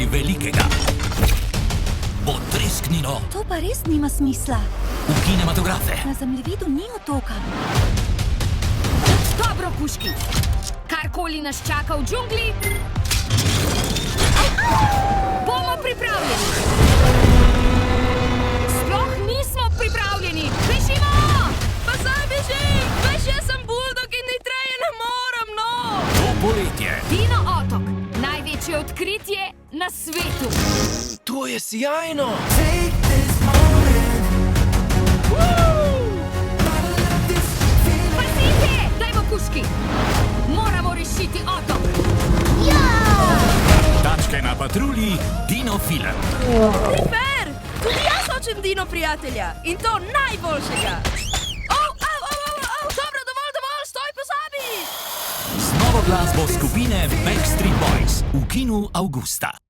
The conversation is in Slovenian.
nekaj velikega. Potresknilo. To pa res nima smisla. V kinematografe. Na zemljevidu ni otoka. Dobro, kužki. Karkoli nas čaka v džungli, bomo pripravljeni. Sploh nismo pripravljeni. Bežimo! Pa saj bežim! Veš, jaz sem buldog in hitreje ne morem, no! To poletje. Dino otok. Največje odkritje na svetu. To je sijajno! Pazite! Dajmo kužki. Moramo rešiti otok. Tačke na patrulji, Dino film. Ni fair! Tudi jaz hočem Dino prijatelja in to najboljšega! Dobro, dovolj, stoj, pozabi! Z novo glasbo skupine Backstreet Boys v kinu avgusta.